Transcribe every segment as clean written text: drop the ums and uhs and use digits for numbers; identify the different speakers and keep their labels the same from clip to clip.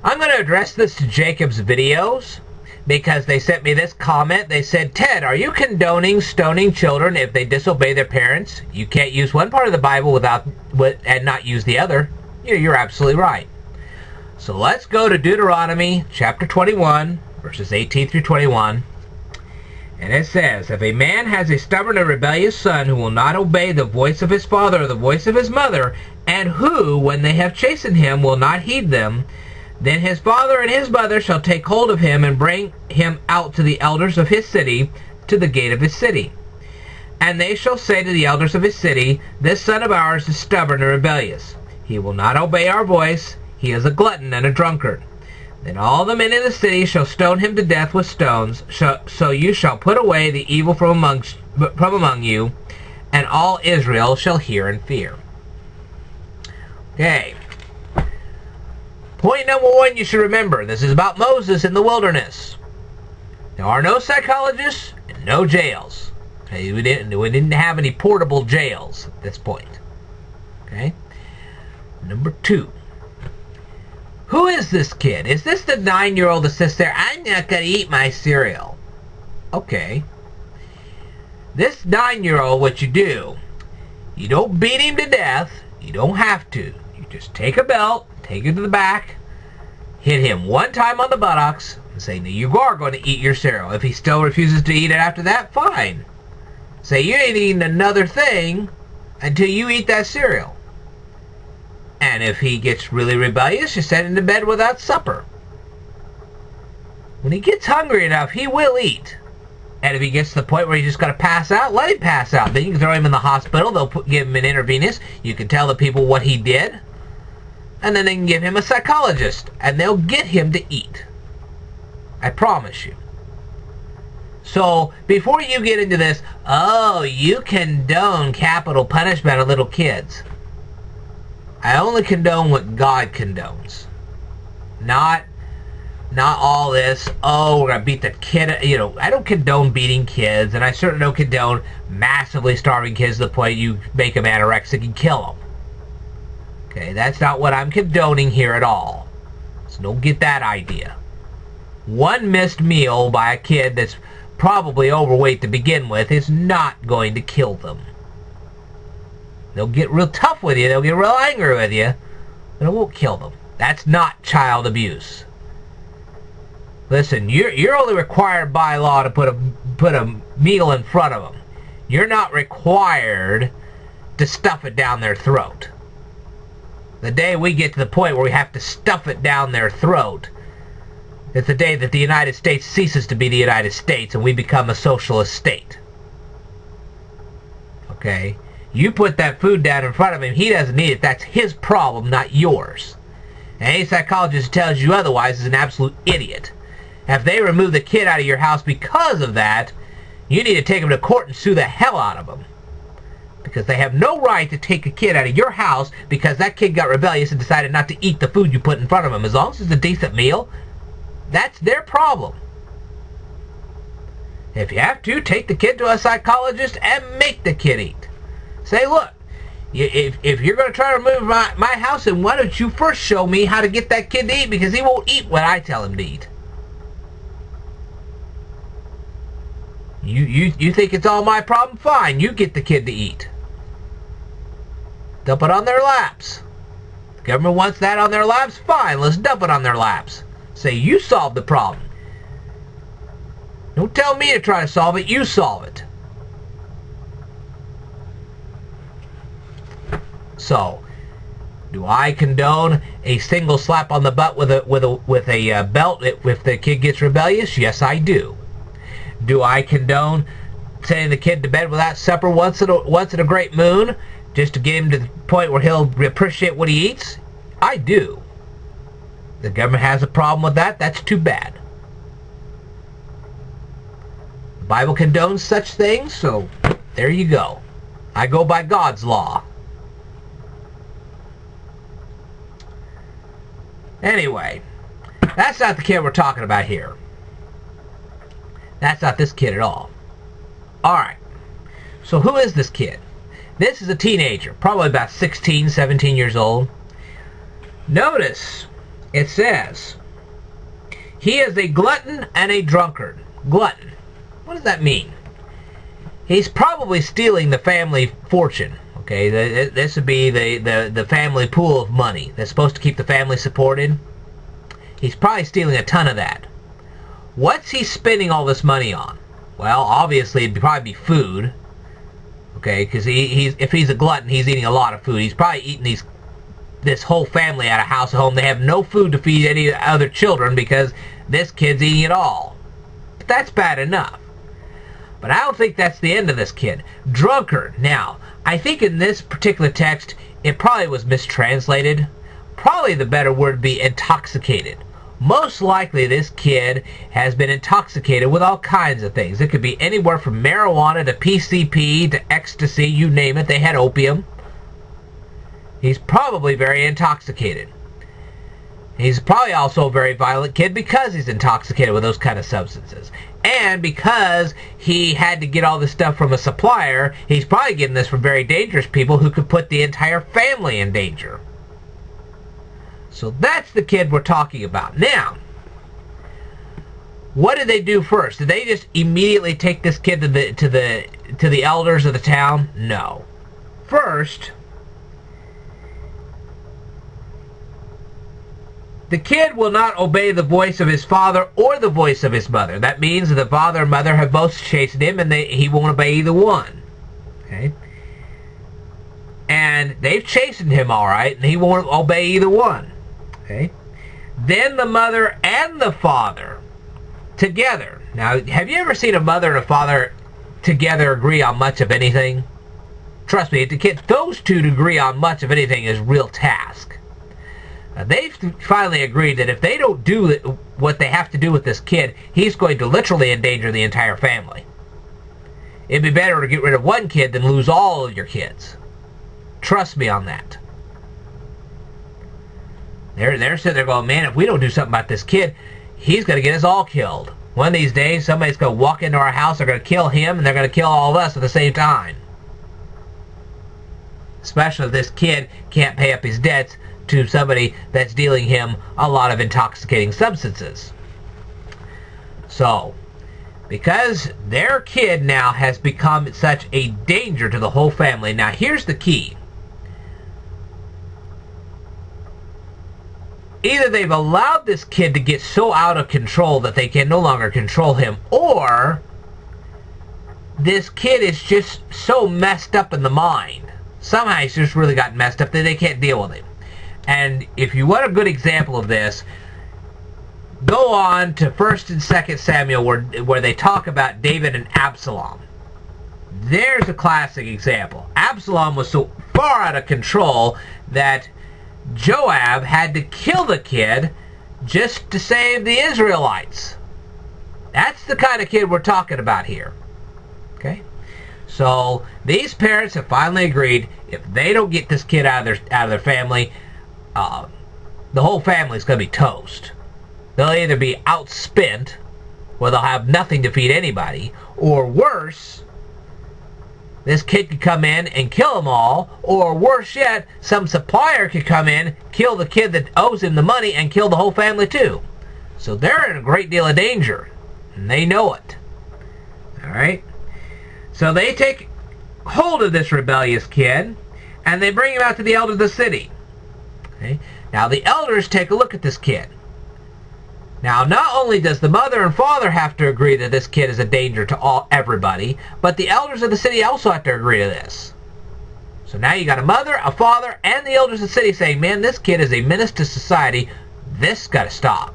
Speaker 1: I'm going to address this to Jacob's videos because they sent me this comment. They said, Ted, are you condoning stoning children if they disobey their parents? You can't use one part of the Bible and not use the other. You're absolutely right. So let's go to Deuteronomy chapter 21, verses 18 through 21. And it says, if a man has a stubborn and rebellious son who will not obey the voice of his father or the voice of his mother, and who, when they have chastened him, will not heed them, then his father and his mother shall take hold of him and bring him out to the elders of his city, to the gate of his city. And they shall say to the elders of his city, this son of ours is stubborn and rebellious. He will not obey our voice. He is a glutton and a drunkard. Then all the men in the city shall stone him to death with stones. So you shall put away the evil from among you, and all Israel shall hear and fear. Okay. Point number one you should remember. This is about Moses in the wilderness. There are no psychologists and no jails. Okay, we didn't have any portable jails at this point. Okay. Number two. Who is this kid? Is this the 9-year-old that sits there, I'm not going to eat my cereal? Okay. This 9-year-old, what you do, you don't beat him to death. You don't have to. You just take a belt, take him to the back, hit him one time on the buttocks, and say, now you are going to eat your cereal. If he still refuses to eat it after that, fine. Say, you ain't eating another thing until you eat that cereal. And if he gets really rebellious, you send him to bed without supper. When he gets hungry enough, he will eat. And if he gets to the point where he's just going to pass out, let him pass out. Then you can throw him in the hospital. They'll give him an intravenous. You can tell the people what he did. And then they can give him a psychologist. And they'll get him to eat. I promise you. So, before you get into this, oh, you condone capital punishment of little kids. I only condone what God condones. Not all this, oh, we're going to beat the kid. I don't condone beating kids, and I certainly don't condone massively starving kids to the point you make them anorexic and kill them. Okay, that's not what I'm condoning here at all. So don't get that idea. One missed meal by a kid that's probably overweight to begin with is not going to kill them. They'll get real tough with you. They'll get real angry with you. But it won't kill them. That's not child abuse. Listen, you're only required by law to put a meal in front of them. You're not required to stuff it down their throat. The day we get to the point where we have to stuff it down their throat, it's the day that the United States ceases to be the United States and we become a socialist state. Okay? You put that food down in front of him, he doesn't need it. That's his problem, not yours. And any psychologist who tells you otherwise is an absolute idiot. If they remove the kid out of your house because of that, you need to take him to court and sue the hell out of them. Because they have no right to take a kid out of your house because that kid got rebellious and decided not to eat the food you put in front of him. As long as it's a decent meal, that's their problem. If you have to, take the kid to a psychologist and make the kid eat. Say, look, if you're going to try to remove my house, then why don't you first show me how to get that kid to eat, because he won't eat what I tell him to eat. You think it's all my problem? Fine, you get the kid to eat. Dump it on their laps. The government wants that on their laps? Fine, let's dump it on their laps. Say, you solve the problem. Don't tell me to try to solve it, you solve it. So, do I condone a single slap on the butt with a belt if the kid gets rebellious? Yes, I do. Do I condone sending the kid to bed without supper once in a great moon, just to get him to the point where he'll appreciate what he eats? I do. The government has a problem with that. That's too bad. The Bible condones such things, so there you go. I go by God's law. Anyway, that's not the kid we're talking about here. That's not this kid at all. Alright, so who is this kid? This is a teenager, probably about 16, 17 years old. Notice, it says, he is a glutton and a drunkard. Glutton. What does that mean? He's probably stealing the family fortune. Okay, this would be the family pool of money that's supposed to keep the family supported. He's probably stealing a ton of that. What's he spending all this money on? Well, obviously it'd probably be food. Okay, because if he's a glutton, he's eating a lot of food. He's probably eating this whole family at a house at home. They have no food to feed any other children because this kid's eating it all. But that's bad enough. But I don't think that's the end of this kid. Drunkard. Now, I think in this particular text, it probably was mistranslated. Probably the better word would be intoxicated. Most likely this kid has been intoxicated with all kinds of things. It could be anywhere from marijuana to PCP to ecstasy, you name it. They had opium. He's probably very intoxicated. He's probably also a very violent kid because he's intoxicated with those kind of substances. And because he had to get all this stuff from a supplier, he's probably getting this from very dangerous people who could put the entire family in danger. So that's the kid we're talking about. Now, what did they do first? Did they just immediately take this kid to the elders of the town? No. First, the kid will not obey the voice of his father or the voice of his mother. That means the father and mother have both chastened him, and he won't obey either one. Okay? And they've chastened him all right, and he won't obey either one. Okay? Then the mother and the father together. Now, have you ever seen a mother and a father together agree on much of anything? Trust me, to get those two to agree on much of anything is a real task. They've finally agreed that if they don't do what they have to do with this kid, he's going to literally endanger the entire family. It'd be better to get rid of one kid than lose all of your kids. Trust me on that. They're sitting there going, man, if we don't do something about this kid, he's going to get us all killed. One of these days, somebody's going to walk into our house, they're going to kill him, and they're going to kill all of us at the same time. Especially if this kid can't pay up his debts to somebody that's dealing him a lot of intoxicating substances. So, because their kid now has become such a danger to the whole family, now here's the key. Either they've allowed this kid to get so out of control that they can no longer control him, or this kid is just so messed up in the mind. Somehow he's just really gotten messed up that they can't deal with him. And if you want a good example of this, go on to 1st and 2nd Samuel where they talk about David and Absalom. There's a classic example. Absalom was so far out of control that Joab had to kill the kid just to save the Israelites. That's the kind of kid we're talking about here. Okay? So these parents have finally agreed if they don't get this kid out of their family, the whole family's going to be toast. They'll either be outspent, where they'll have nothing to feed anybody, or worse, this kid could come in and kill them all, or worse yet, some supplier could come in, kill the kid that owes him the money, and kill the whole family too. So they're in a great deal of danger, and they know it. Alright? So they take hold of this rebellious kid, and they bring him out to the elders of the city. Okay? Now the elders take a look at this kid. Now, not only does the mother and father have to agree that this kid is a danger to everybody, but the elders of the city also have to agree to this. So now you got a mother, a father, and the elders of the city saying, man, this kid is a menace to society. This got to stop.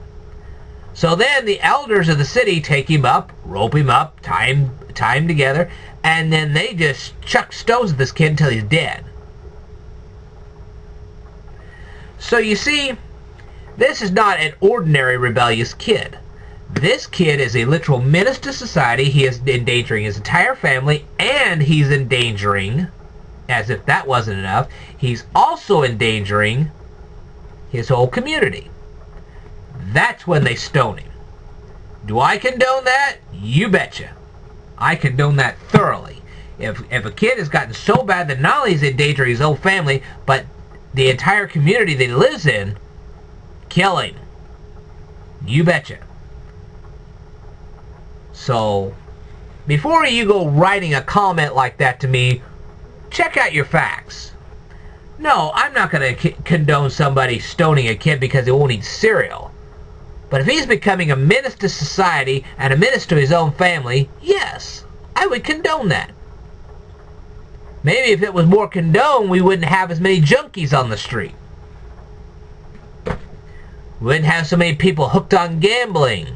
Speaker 1: So then the elders of the city take him up, rope him up, tie him together, and then they just chuck stones at this kid until he's dead. So you see, this is not an ordinary rebellious kid. This kid is a literal menace to society. He is endangering his entire family, and he's endangering, as if that wasn't enough, he's also endangering his whole community. That's when they stone him. Do I condone that? You betcha. I condone that thoroughly. If a kid has gotten so bad that not only is he endangering his whole family, but the entire community that he lives in, killing. You betcha. So, before you go writing a comment like that to me, check out your facts. No, I'm not going to condone somebody stoning a kid because he won't eat cereal. But if he's becoming a menace to society and a menace to his own family, yes, I would condone that. Maybe if it was more condoned, we wouldn't have as many junkies on the street. We wouldn't have so many people hooked on gambling.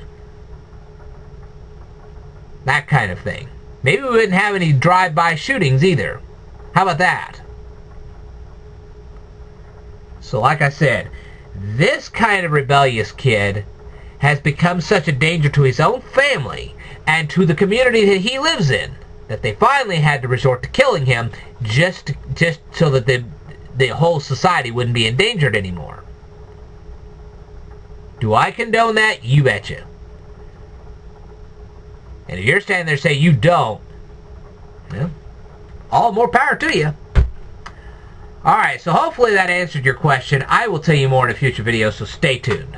Speaker 1: That kind of thing. Maybe we wouldn't have any drive-by shootings either. How about that? So like I said, this kind of rebellious kid has become such a danger to his own family and to the community that he lives in that they finally had to resort to killing him just so that the whole society wouldn't be endangered anymore. Do I condone that? You betcha. And if you're standing there saying you don't, well, all more power to you. Alright, so hopefully that answered your question. I will tell you more in a future video, so stay tuned.